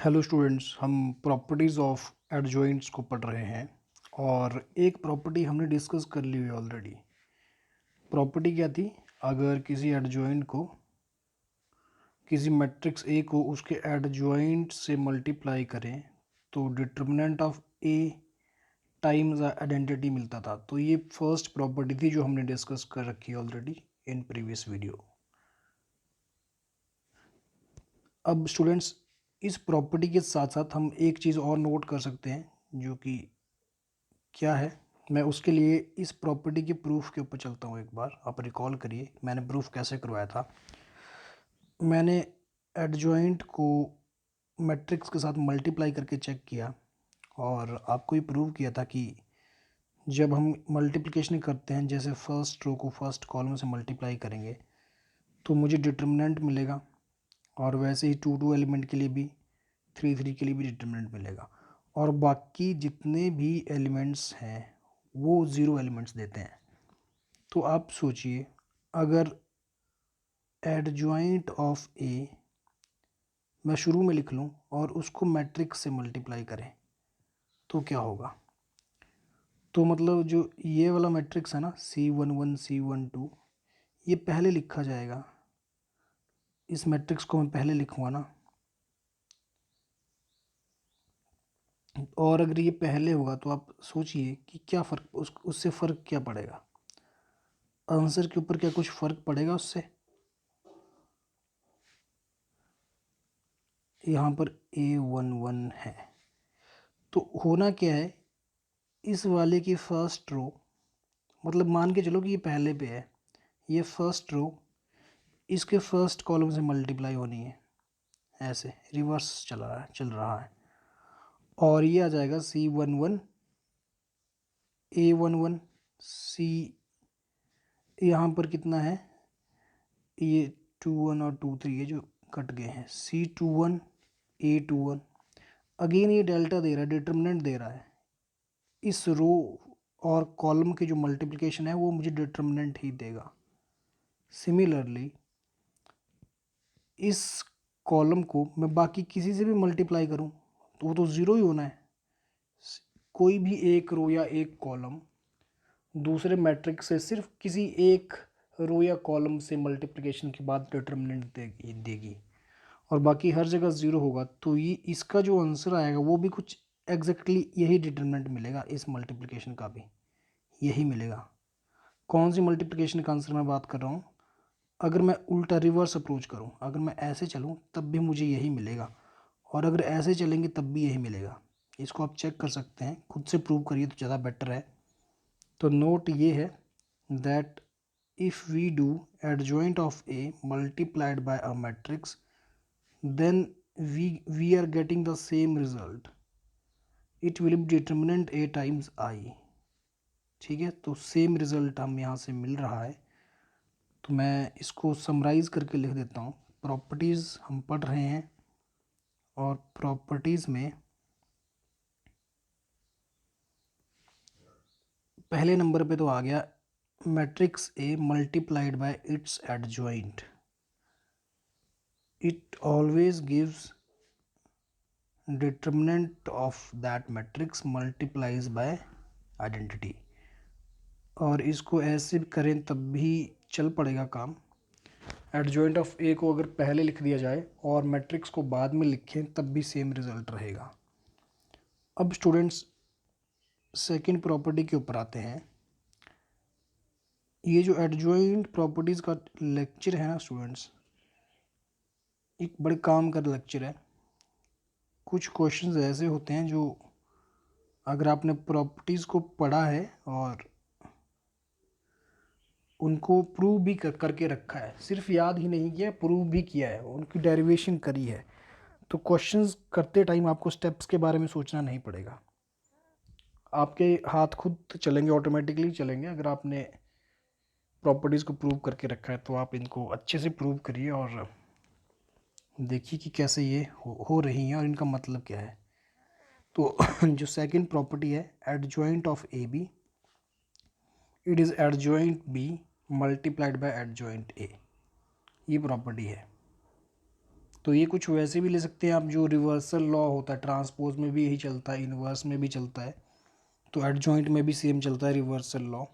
Hello students, हम properties of एडजॉइंट्स को पढ़ रहे हैं और एक प्रॉपर्टी हमने डिस्कस कर ली हुई ऑलरेडी। प्रॉपर्टी क्या थी? अगर किसी एडजॉइंट को, किसी मैट्रिक्स ए को उसके एडजॉइंट से मल्टीप्लाई करें तो determinant of A times identity मिलता था। तो ये फर्स्ट प्रॉपर्टी थी जो हमने डिस्कस कर रखी है ऑलरेडी इन प्रीवियस वीडियो। अब स्टूडेंट्स, इस प्रॉपर्टी के साथ साथ हम एक चीज़ और नोट कर सकते हैं, जो कि क्या है। मैं उसके लिए इस प्रॉपर्टी के प्रूफ के ऊपर चलता हूँ। एक बार आप रिकॉल करिए मैंने प्रूफ कैसे करवाया था। मैंने एडजॉइंट को मैट्रिक्स के साथ मल्टीप्लाई करके चेक किया और आपको ये प्रूव किया था कि जब हम मल्टीप्लिकेशन करते हैं, जैसे फर्स्ट रो को फर्स्ट कॉलम से मल्टीप्लाई करेंगे तो मुझे डिटर्मिनेंट मिलेगा, और वैसे ही टू टू एलिमेंट के लिए भी, थ्री थ्री के लिए भी डिटर्मिनेंट मिलेगा, और बाकी जितने भी एलिमेंट्स हैं वो ज़ीरो एलिमेंट्स देते हैं। तो आप सोचिए, अगर एडजॉइंट ऑफ ए मैं शुरू में लिख लूँ और उसको मैट्रिक्स से मल्टीप्लाई करें तो क्या होगा। तो मतलब जो ये वाला मैट्रिक्स है ना, C11 C12, ये पहले लिखा जाएगा। इस मैट्रिक्स को मैं पहले लिखूँगा ना, और अगर ये पहले होगा तो आप सोचिए कि क्या फ़र्क, उससे फ़र्क क्या पड़ेगा। आंसर के ऊपर क्या कुछ फ़र्क पड़ेगा उससे? यहाँ पर A11 है तो होना क्या है, इस वाले की फर्स्ट रो, मतलब मान के चलो कि ये पहले पे है, ये फर्स्ट रो इसके फर्स्ट कॉलम से मल्टीप्लाई होनी है, ऐसे रिवर्स चल रहा है और ये आ जाएगा C11 A11 C, यहाँ पर कितना है, ये 21 और 23 ये जो कट गए हैं, C21 A21। अगेन ये डेल्टा दे रहा है, डिटर्मिनेंट दे रहा है। इस रो और कॉलम की जो मल्टीप्लिकेशन है वो मुझे डिटर्मिनेंट ही देगा। सिमिलरली इस कॉलम को मैं बाकी किसी से भी मल्टीप्लाई करूं तो वो तो ज़ीरो ही होना है। कोई भी एक रो या एक कॉलम दूसरे मैट्रिक्स से सिर्फ किसी एक रो या कॉलम से मल्टीप्लिकेशन के बाद डिटर्मिनेंट देगी और बाकी हर जगह ज़ीरो होगा। तो ये इसका जो आंसर आएगा वो भी कुछ एग्जैक्टली यही डिटर्मिनेंट मिलेगा, इस मल्टीप्लिकेशन का भी यही मिलेगा। कौन सी मल्टीप्लिकेशन का आंसर मैं बात कर रहा हूँ? अगर मैं उल्टा रिवर्स अप्रोच करूँ, अगर मैं ऐसे चलूँ तब भी मुझे यही मिलेगा, और अगर ऐसे चलेंगे तब भी यही मिलेगा। इसको आप चेक कर सकते हैं, खुद से प्रूव करिए तो ज़्यादा बेटर है। तो नोट ये है that if we do adjoint of A multiplied by a matrix then we are getting the same result, it will be determinant A times I. ठीक है, तो सेम रिजल्ट हम यहाँ से मिल रहा है। तो मैं इसको समराइज़ करके लिख देता हूँ। प्रॉपर्टीज़ हम पढ़ रहे हैं और प्रॉपर्टीज़ में पहले नंबर पे तो आ गया matrix A multiplied by its adjoint, it always gives determinant of that matrix multiplies by identity. और इसको ऐसे करें तब भी चल पड़ेगा काम। एडजॉइंट ऑफ ए को अगर पहले लिख दिया जाए और मैट्रिक्स को बाद में लिखें तब भी सेम रिजल्ट रहेगा। अब स्टूडेंट्स सेकंड प्रॉपर्टी के ऊपर आते हैं। ये जो एडजॉइंट प्रॉपर्टीज़ का लेक्चर है ना स्टूडेंट्स, एक बड़े काम का लेक्चर है। कुछ क्वेश्चंस ऐसे होते हैं जो अगर आपने प्रॉपर्टीज़ को पढ़ा है और उनको प्रूव भी करके रखा है, सिर्फ याद ही नहीं किया, प्रूव भी किया है, उनकी डेरिवेशन करी है, तो क्वेश्चंस करते टाइम आपको स्टेप्स के बारे में सोचना नहीं पड़ेगा। आपके हाथ खुद चलेंगे, ऑटोमेटिकली चलेंगे। अगर आपने प्रॉपर्टीज़ को प्रूव करके रखा है तो आप इनको अच्छे से प्रूव करिए और देखिए कि कैसे ये हो रही हैं और इनका मतलब क्या है। तो जो सेकंड प्रॉपर्टी है adjoint of A B, it is adjoint B multiplied by adjoint A, ये प्रॉपर्टी है। तो ये कुछ वैसे भी ले सकते हैं आप, जो रिवर्सल लॉ होता है ट्रांसपोज में भी यही चलता है, इन्वर्स में भी चलता है, तो एडजॉइंट में भी सेम चलता है रिवर्सल लॉ।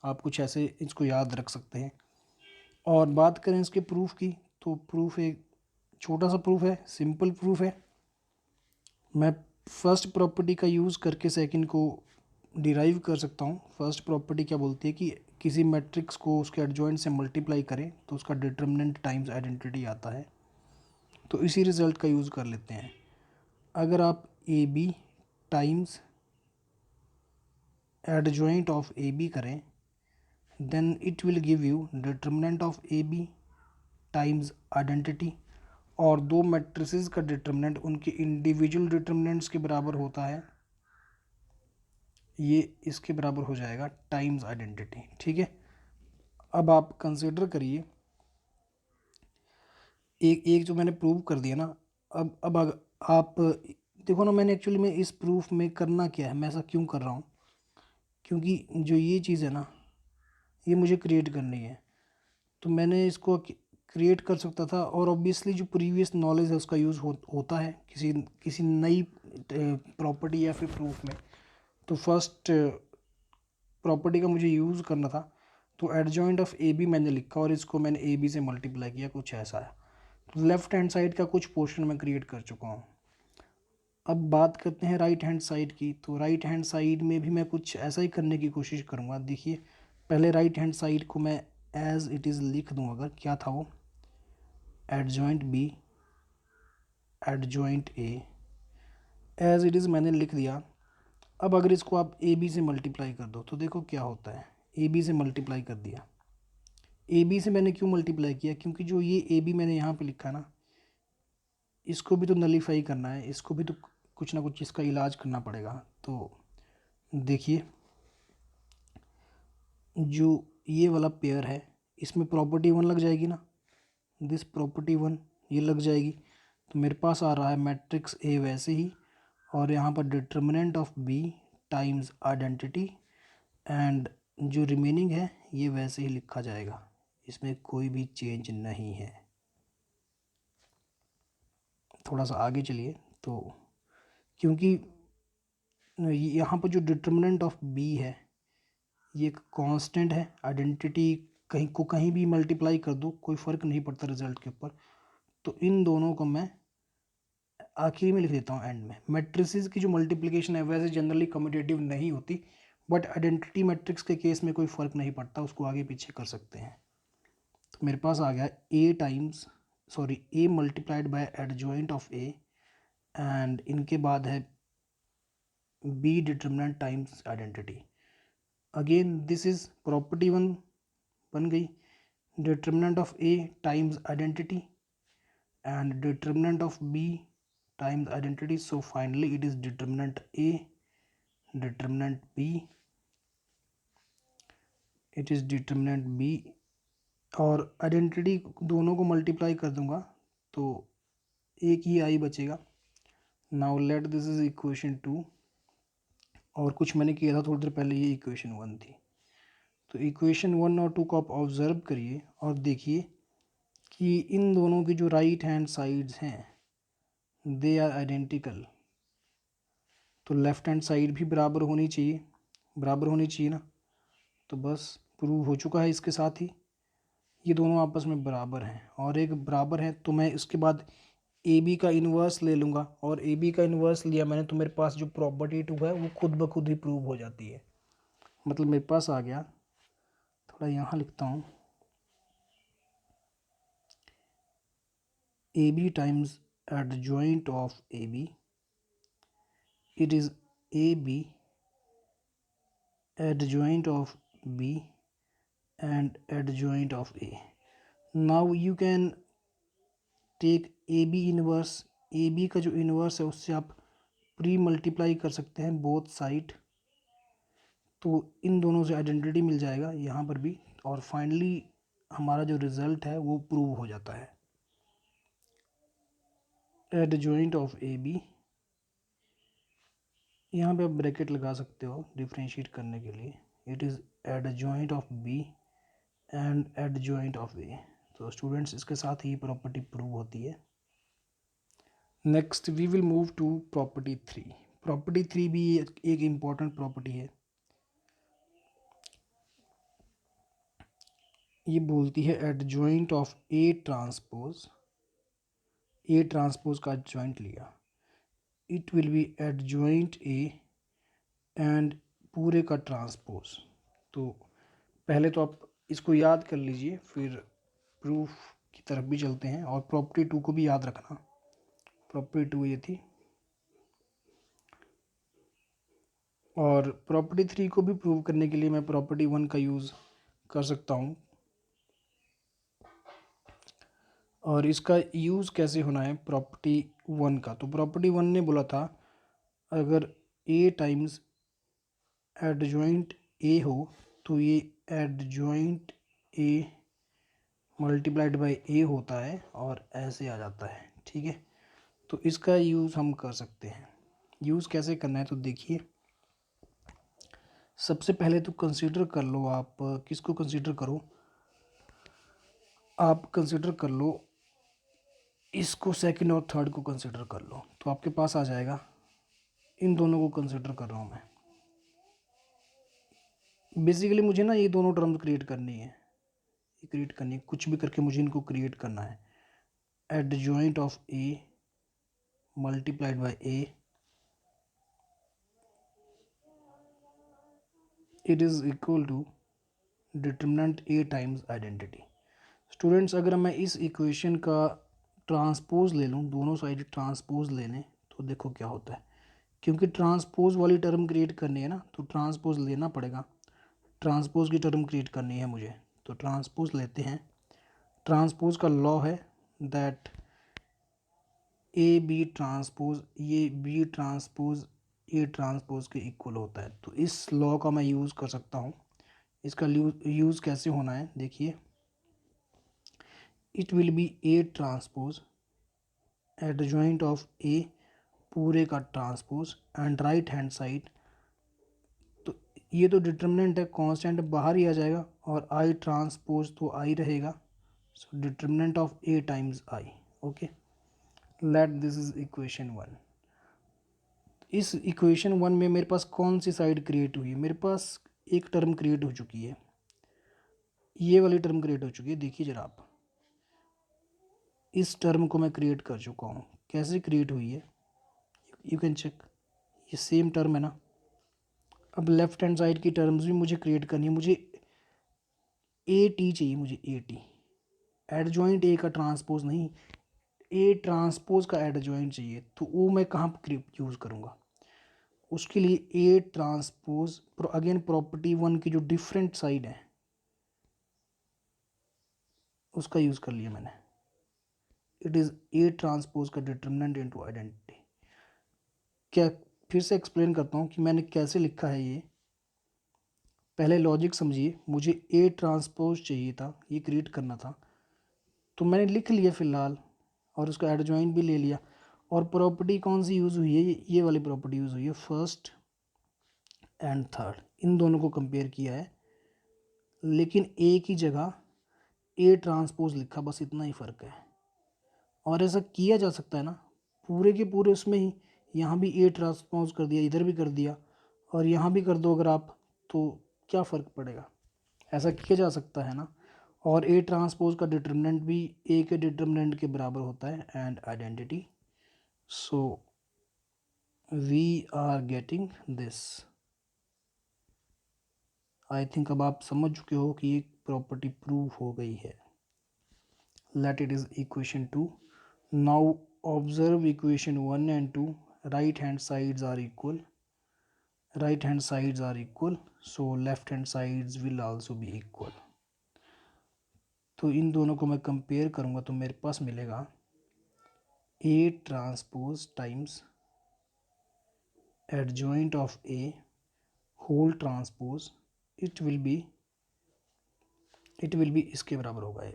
आप कुछ ऐसे इसको याद रख सकते हैं। और बात करें इसके प्रूफ की, तो प्रूफ एक छोटा सा प्रूफ है, सिंपल प्रूफ है। मैं फर्स्ट प्रॉपर्टी का यूज़ करके सेकंड को डिराइव कर सकता हूँ। फर्स्ट प्रॉपर्टी क्या बोलती है कि किसी मैट्रिक्स को उसके एडजॉइंट से मल्टीप्लाई करें तो उसका डिटर्मिनेंट टाइम्स आइडेंटिटी आता है। तो इसी रिज़ल्ट का यूज़ कर लेते हैं। अगर आप A B times adjoint of A B करें, then it will give you determinant of A B times identity. और दो मैट्रिसेस का डिटर्मिनेंट उनके इंडिविजुअल डिटर्मिनेंट्स के बराबर होता है, ये इसके बराबर हो जाएगा टाइम्स आइडेंटिटी। ठीक है, अब आप कंसिडर करिए, एक एक जो मैंने प्रूव कर दिया ना, अब आप देखो ना, मैंने एक्चुअली में इस प्रूफ में करना क्या है, मैं ऐसा क्यों कर रहा हूँ, क्योंकि जो ये चीज़ है ना, ये मुझे क्रिएट करनी है। तो मैंने इसको क्रिएट कर सकता था, और ऑब्वियसली जो प्रीवियस नॉलेज है उसका यूज़ होता है किसी किसी नई प्रॉपर्टी या फिर प्रूफ में। तो फर्स्ट प्रॉपर्टी का मुझे यूज़ करना था, तो एडजॉइंट ऑफ ए बी मैंने लिखा और इसको मैंने ए बी से मल्टीप्लाई किया, कुछ ऐसा है। तो लेफ्ट हैंड साइड का कुछ पोर्शन मैं क्रिएट कर चुका हूँ। अब बात करते हैं राइट हैंड साइड की। तो राइट हैंड साइड में भी मैं कुछ ऐसा ही करने की कोशिश करूँगा। देखिए, पहले राइट हैंड साइड को मैं एज इट इज़ लिख दूँ। अगर क्या था वो, adjoint B adjoint A, as it is मैंने लिख दिया। अब अगर इसको आप ए बी से मल्टीप्लाई कर दो तो देखो क्या होता है। ए बी से मल्टीप्लाई कर दिया। ए बी से मैंने क्यों मल्टीप्लाई किया, क्योंकि जो ये ए बी मैंने यहाँ पे लिखा ना, इसको भी तो नलीफाई करना है, इसको भी तो कुछ ना कुछ इसका इलाज करना पड़ेगा। तो देखिए, जो ये वाला पेयर है इसमें प्रॉपर्टी वन लग जाएगी ना, दिस प्रॉपर्टी वन ये लग जाएगी। तो मेरे पास आ रहा है मैट्रिक्स ए वैसे ही, और यहाँ पर determinant of B times identity, and जो रिमेनिंग है ये वैसे ही लिखा जाएगा, इसमें कोई भी चेंज नहीं है। थोड़ा सा आगे चलिए, तो क्योंकि यहाँ पर जो डिटर्मिनेंट ऑफ बी है ये एक कांस्टेंट है, आइडेंटिटी कहीं को कहीं भी मल्टीप्लाई कर दो कोई फ़र्क नहीं पड़ता रिजल्ट के ऊपर। तो इन दोनों को मैं आखिरी में लिख देता हूँ, एंड में। मैट्रिसेस की जो मल्टीप्लिकेशन है वैसे जनरली कम्यूटेटिव नहीं होती, बट आइडेंटिटी मैट्रिक्स के केस में कोई फ़र्क नहीं पड़ता, उसको आगे पीछे कर सकते हैं। तो मेरे पास आ गया A multiplied by adjoint of A, and इनके बाद है B determinant times identity. Again this is property one बन गई, determinant of A times identity and determinant of b times identity. So finally it is determinant a, determinant b, it is determinant b, और identity दोनों को multiply कर दूंगा तो एक ही आई बचेगा। Now let this is equation 2, और कुछ मैंने किया था थोड़ी देर पहले, ये इक्वेशन 1 थी। तो इक्वेशन 1 और 2 को आप ऑब्जर्व करिए और देखिए कि इन दोनों की जो राइट हैंड साइड्स हैं दे आर आइडेंटिकल। तो लेफ्ट हैंड साइड भी बराबर होनी चाहिए, बराबर होनी चाहिए ना। तो बस प्रूव हो चुका है इसके साथ ही, ये दोनों आपस में बराबर हैं, और एक बराबर है तो मैं इसके बाद ए बी का इन्वर्स ले लूँगा, और ए बी का इन्वर्स लिया मैंने तो मेरे पास जो प्रॉपर्टी 2 है वो खुद ब खुद ही प्रूव हो जाती है। मतलब मेरे पास आ गया, थोड़ा यहाँ लिखता हूँ, A B times adjoint of A B, it is AB adjoint of B and adjoint of A. Now you can take AB inverse, AB का जो इन्वर्स है उससे आप प्री मल्टीप्लाई कर सकते हैं बोथ साइड, तो इन दोनों से आइडेंटिटी मिल जाएगा यहाँ पर भी, और फाइनली हमारा जो रिज़ल्ट है वो प्रूव हो जाता है। एडजॉइंट ऑफ ए बी, यहाँ पे आप ब्रैकेट लगा सकते हो डिफ्रेंशिएट करने के लिए, it is adjoint of B and adjoint of A. तो स्टूडेंट्स इसके साथ ही प्रॉपर्टी प्रूव होती है। Next we will move to property 3। Property 3 भी एक इम्पॉर्टेंट प्रॉपर्टी है। ये बोलती है एडजॉइंट ऑफ ए ट्रांसपोज का एडजॉइंट लिया, it will be adjoint A and पूरे का ट्रांसपोज। तो पहले तो आप इसको याद कर लीजिए, फिर प्रूफ की तरफ भी चलते हैं। और प्रॉपर्टी 2 को भी याद रखना। प्रॉपर्टी 2 ये थी, और प्रॉपर्टी 3 को भी प्रूव करने के लिए मैं प्रॉपर्टी 1 का यूज़ कर सकता हूँ। और इसका यूज़ कैसे होना है प्रॉपर्टी 1 का, तो प्रॉपर्टी 1 ने बोला था अगर ए टाइम्स एडजॉइंट ए हो तो ये एडजॉइंट ए मल्टीप्लाइड बाय ए होता है और ऐसे आ जाता है। ठीक है, तो इसका यूज़ हम कर सकते हैं। यूज़ कैसे करना है तो देखिए, सबसे पहले तो कंसीडर कर लो, आप किसको कंसीडर करो, आप कंसीडर कर लो इसको, सेकंड और थर्ड को कंसीडर कर लो। तो आपके पास आ जाएगा, इन दोनों को कंसीडर कर रहा हूँ मैं। बेसिकली मुझे ना ये दोनों टर्म्स क्रिएट करनी है, ये क्रिएट करनी है, कुछ भी करके मुझे इनको क्रिएट करना है। Adjoint of A multiplied by A, it is equal to determinant A times identity. Students, अगर मैं इस इक्वेशन का ट्रांसपोज ले लूँ, दोनों साइड ट्रांसपोज ले लें, तो देखो क्या होता है। क्योंकि ट्रांसपोज वाली टर्म क्रिएट करनी है ना, तो ट्रांसपोज लेना पड़ेगा। ट्रांसपोज की टर्म क्रिएट करनी है मुझे, तो ट्रांसपोज लेते हैं। ट्रांसपोज का लॉ है दैट ए बी ट्रांसपोज, ये बी ट्रांसपोज ए ट्रांसपोज के इक्वल होता है। तो इस लॉ का मैं यूज़ कर सकता हूँ। इसका यूज़ कैसे होना है देखिए, it will be A transpose adjoint of A पूरे का transpose and right hand side, तो ये तो डिटर्मिनेंट है, कांस्टेंट बाहर ही आ जाएगा, और आई ट्रांसपोज तो आई रहेगा। So determinant of A times I. Okay, let this is equation 1। इस इक्वेशन 1 में मेरे पास कौन सी साइड क्रिएट हुई है, मेरे पास एक टर्म क्रिएट हो चुकी है, ये वाली टर्म क्रिएट हो चुकी है। देखिए जरा आप, इस टर्म को मैं क्रिएट कर चुका हूँ। कैसे क्रिएट हुई है यू कैन चेक, ये सेम टर्म है ना। अब लेफ्ट हैंड साइड की टर्म्स भी मुझे क्रिएट करनी है। मुझे ए टी चाहिए, मुझे ए टी, एडजॉइंट ए का ट्रांसपोज नहीं, ए ट्रांसपोज का एडजॉइंट चाहिए। तो वो मैं कहाँ पर यूज़ करूँगा, उसके लिए ए ट्रांसपोज, अगेन प्रॉपर्टी 1 की जो डिफरेंट साइड है उसका यूज़ कर लिया मैंने। इट इज़ ए ट्रांसपोज का डिटरमिनेंट इनटू आइडेंटिटी। क्या, फिर से एक्सप्लेन करता हूँ कि मैंने कैसे लिखा है ये। पहले लॉजिक समझिए, मुझे ए ट्रांसपोज चाहिए था, ये क्रिएट करना था, तो मैंने लिख लिया फ़िलहाल, और उसका एडजॉइंट भी ले लिया। और प्रॉपर्टी कौन सी यूज़ हुई है, ये वाली प्रॉपर्टी यूज़ हुई है, फर्स्ट एंड थर्ड, इन दोनों को कंपेयर किया है, लेकिन ए की जगह ए ट्रांसपोज लिखा, बस इतना ही फ़र्क है। और ऐसा किया जा सकता है ना, पूरे के पूरे उसमें ही, यहाँ भी ए ट्रांसपोज कर दिया, इधर भी कर दिया, और यहाँ भी कर दो अगर आप, तो क्या फ़र्क पड़ेगा। ऐसा किया जा सकता है ना। और ए ट्रांसपोज का डिटर्मिनेंट भी ए के डिटर्मिनेंट के बराबर होता है, and identity. So we are getting this. I think अब आप समझ चुके हो कि एक प्रॉपर्टी प्रूव हो गई है। Let it is equation 2। Now observe equation 1 and 2, right hand sides are equal, right hand sides are equal, so left hand sides will also be equal. तो इन दोनों को मैं कंपेयर करूँगा तो मेरे पास मिलेगा A transpose times adjoint of A whole transpose, it will be इसके बराबर होगा,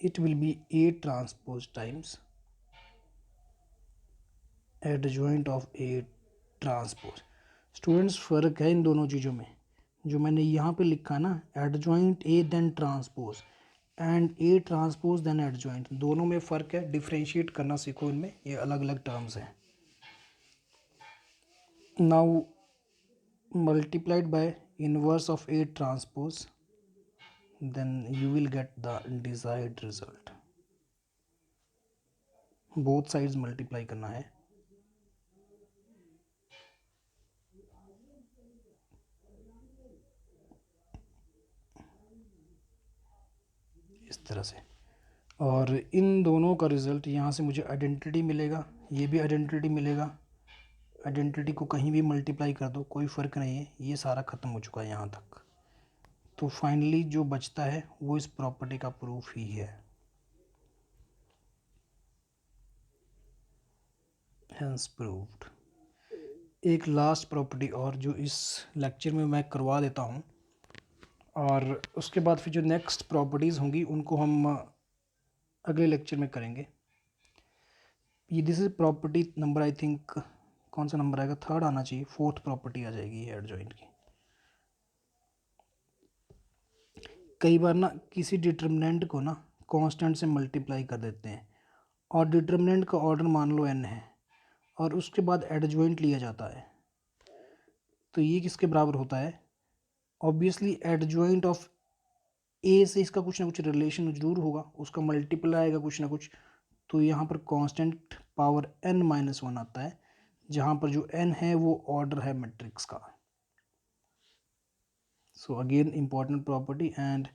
it will be A transpose times adjoint of A transpose. Students, फ़र्क है इन दोनों चीज़ों में। जो मैंने यहाँ पे लिखा ना, adjoint A then transpose, and A transpose then adjoint, दोनों में फ़र्क है, डिफ्रेंशिएट करना सीखो इनमें, ये अलग अलग टर्म्स हैं. Now multiplied by inverse of A transpose, then you will get the desired result. Both sides multiply करना है. इस तरह से. और इन दोनों का रिज़ल्ट यहाँ से मुझे आइडेंटिटी मिलेगा, ये भी आइडेंटिटी मिलेगा. आइडेंटिटी को कहीं भी मल्टीप्लाई कर दो, कोई फ़र्क नहीं है, ये सारा ख़त्म हो चुका है यहाँ तक. तो फाइनली जो बचता है वो इस प्रॉपर्टी का प्रूफ ही है. Hence proved. एक लास्ट प्रॉपर्टी और जो इस लेक्चर में मैं करवा देता हूँ, और उसके बाद फिर जो नेक्स्ट प्रॉपर्टीज़ होंगी उनको हम अगले लेक्चर में करेंगे. ये this is property number, I think कौन सा नंबर आएगा, 3rd आना चाहिए, 4th प्रॉपर्टी आ जाएगी ये एडजॉइंट की. कई बार ना किसी डिटर्मिनेंट को ना कांस्टेंट से मल्टीप्लाई कर देते हैं, और डिटर्मिनेंट का ऑर्डर मान लो n है, और उसके बाद एडजॉइंट लिया जाता है. तो ये किसके बराबर होता है? ऑब्वियसली एडजॉइंट ऑफ ए से इसका कुछ ना कुछ रिलेशन जरूर होगा, उसका मल्टीप्लाई आएगा कुछ ना कुछ. तो यहाँ पर कांस्टेंट पावर n-1 आता है, जहाँ पर जो n है वो ऑर्डर है मैट्रिक्स का. So again important property, and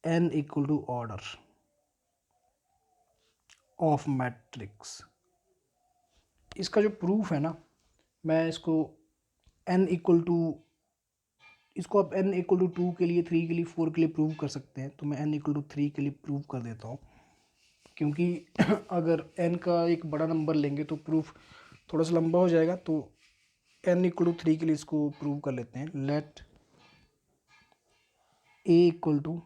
n equal to order of matrix. इसका जो प्रूफ है ना, मैं इसको n इक्वल टू, इसको आप n इक्वल टू 2 के लिए, 3 के लिए, 4 के लिए प्रूव कर सकते हैं. तो मैं n इक्वल टू 3 के लिए प्रूव कर देता हूँ, क्योंकि अगर n का एक बड़ा नंबर लेंगे तो प्रूफ थोड़ा सा लंबा हो जाएगा. तो n इक्वल टू 3 के लिए इसको प्रूव कर लेते हैं. Let a equal to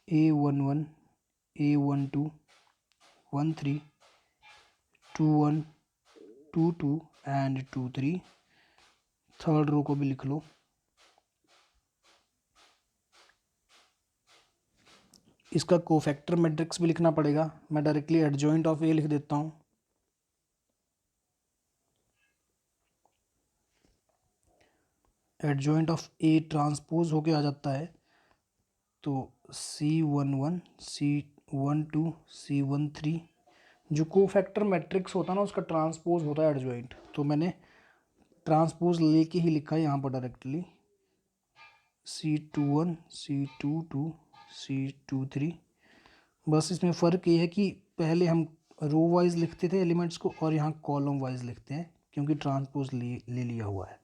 a11, a12, 13, 21, 22 and 23. Third row को भी लिख लो. इसका कोफैक्टर मैट्रिक्स भी लिखना पड़ेगा. मैं डायरेक्टली एडजॉइंट ऑफ ए लिख देता हूँ. एडजॉइंट ऑफ ए ट्रांसपोज होके आ जाता है. तो C11, C12, C13, जो कोफैक्टर मैट्रिक्स होता है ना उसका ट्रांसपोज होता है एडजॉइंट. तो मैंने ट्रांसपोज लेके ही लिखा है यहाँ पर डायरेक्टली. C21, C22, C23. बस इसमें फ़र्क ये है कि पहले हम रो वाइज लिखते थे एलिमेंट्स को, और यहाँ कॉलम वाइज लिखते हैं, क्योंकि ट्रांसपोज ले लिया हुआ है.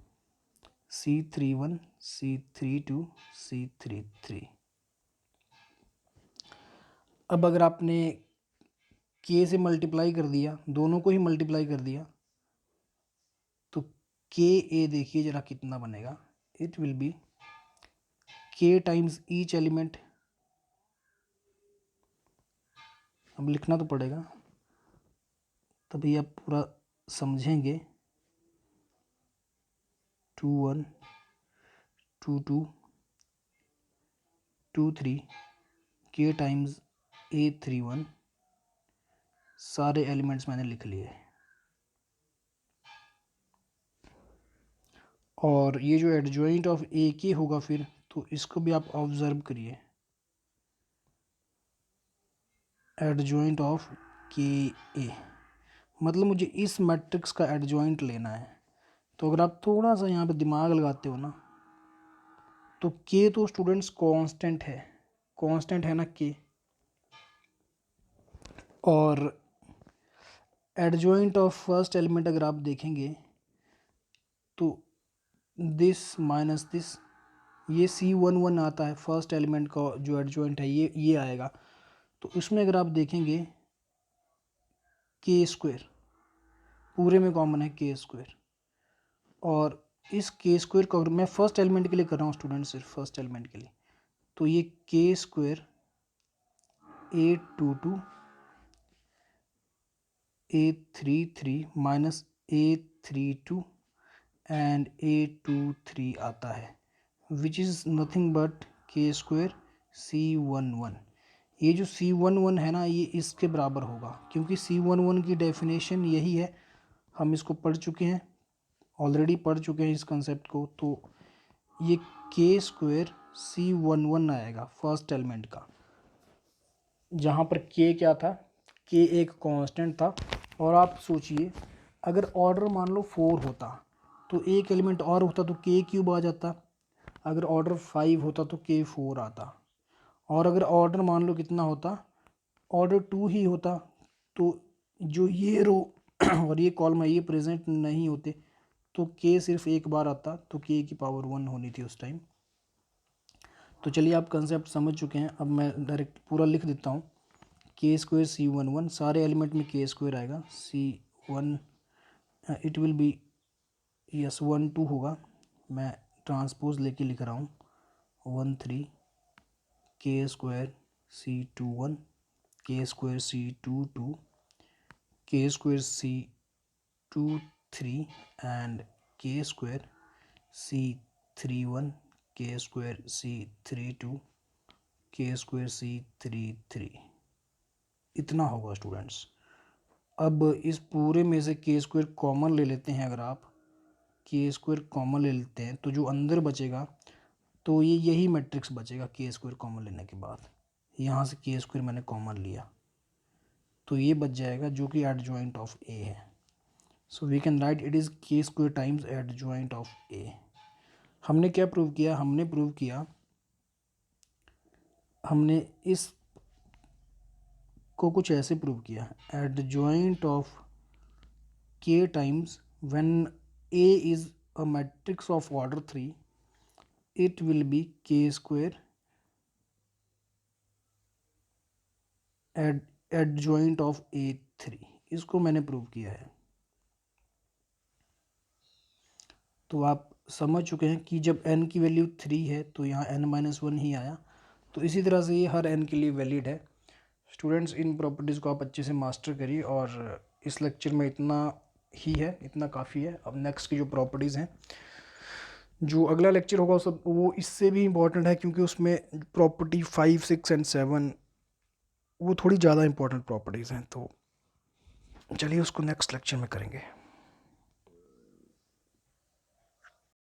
C31, C32, C33. अब अगर आपने k से मल्टीप्लाई कर दिया, दोनों को ही मल्टीप्लाई कर दिया, तो k a देखिए ज़रा कितना बनेगा. It will B k times each element. अब लिखना तो पड़ेगा, तभी आप पूरा समझेंगे. 21, 22, 23, k टाइम्स a31. सारे एलिमेंट्स मैंने लिख लिए. और ये जो एडजॉइंट ऑफ ए के होगा फिर, तो इसको भी आप ऑब्जर्व करिए. एडजॉइंट ऑफ के ए, मतलब मुझे इस मैट्रिक्स का एडजॉइंट लेना है. तो अगर आप थोड़ा सा यहाँ पे दिमाग लगाते हो ना, तो के तो स्टूडेंट्स कांस्टेंट है ना के. और एडजॉइंट ऑफ फर्स्ट एलिमेंट अगर आप देखेंगे तो दिस माइनस दिस, ये C11 आता है फर्स्ट एलिमेंट का जो एडजॉइंट है, ये आएगा. तो इसमें अगर आप देखेंगे के स्क्वायर पूरे में कॉमन है, के स्क्वायर. और इस के स्क्वायर को अगर मैं फर्स्ट एलिमेंट के लिए कर रहा हूँ स्टूडेंट, सिर्फ फर्स्ट एलिमेंट के लिए, तो ये के square A22, A33 minus A32 and A23 आता है, विच इज़ नथिंग बट के स्क्वायर C11। ये जो C11 है ना, ये इसके बराबर होगा, क्योंकि C11 की डेफिनेशन यही है, हम इसको पढ़ चुके हैं, ऑलरेडी पढ़ चुके हैं इस कंसेप्ट को। तो ये के स्क्वायर C11 आएगा फर्स्ट एलिमेंट का, जहाँ पर के क्या था, के एक कांस्टेंट था। और आप सोचिए, अगर ऑर्डर मान लो 4 होता तो एक एलिमेंट और होता तो के क्यूब आ जाता, अगर ऑर्डर 5 होता तो के 4 आता, और अगर ऑर्डर मान लो कितना होता, ऑर्डर 2 ही होता, तो जो ये रो और ये कॉलम है ये प्रेजेंट नहीं होते, तो के सिर्फ एक बार आता, तो के की पावर 1 होनी थी उस टाइम। तो चलिए आप कंसेप्ट समझ चुके हैं, अब मैं डायरेक्ट पूरा लिख देता हूँ। के स्क्वायर C11, सारे एलिमेंट में के स्क्वायर आएगा, C1 it will B yes 1 2 होगा, मैं ट्रांसपोज लेके लिख रहा हूँ 1 3 के स्क्वायर C21, के स्क्वायर C22, के स्क्वायर C23 एंड के स्क्वायर C31, के स्क्वायर C32, के स्क्वायर C33, इतना होगा स्टूडेंट्स। अब इस पूरे में से के स्क्वायर कॉमन ले लेते हैं, अगर आप के स्क्वायर कॉमन ले लेते हैं तो जो अंदर बचेगा, तो ये यही मैट्रिक्स बचेगा के स्क्वायर कॉमन लेने के बाद। यहाँ से के स्क्वायर मैंने कॉमन लिया तो ये बच जाएगा, जो कि एडजॉइंट ऑफ ए है। So we can write it is K square times adjoint of A. हमने क्या प्रूव किया, हमने इस को कुछ ऐसे प्रूव किया, एडजॉइंट ऑफ के times when A is a matrix of order 3 it will B के स्क्वायर एडजॉइंट ऑफ A3। इसको मैंने प्रूव किया है। तो आप समझ चुके हैं कि जब n की वैल्यू 3 है तो यहाँ n-1 ही आया। तो इसी तरह से ये हर n के लिए वैलिड है। स्टूडेंट्स, इन प्रॉपर्टीज़ को आप अच्छे से मास्टर करिए, और इस लेक्चर में इतना ही है, इतना काफ़ी है। अब नेक्स्ट की जो प्रॉपर्टीज़ हैं, जो अगला लेक्चर होगा सब वो इससे भी इम्पॉर्टेंट है, क्योंकि उसमें प्रॉपर्टी 5 6 एंड 7 वो थोड़ी ज़्यादा इंपॉर्टेंट प्रॉपर्टीज़ हैं। तो चलिए उसको नेक्स्ट लेक्चर में करेंगे।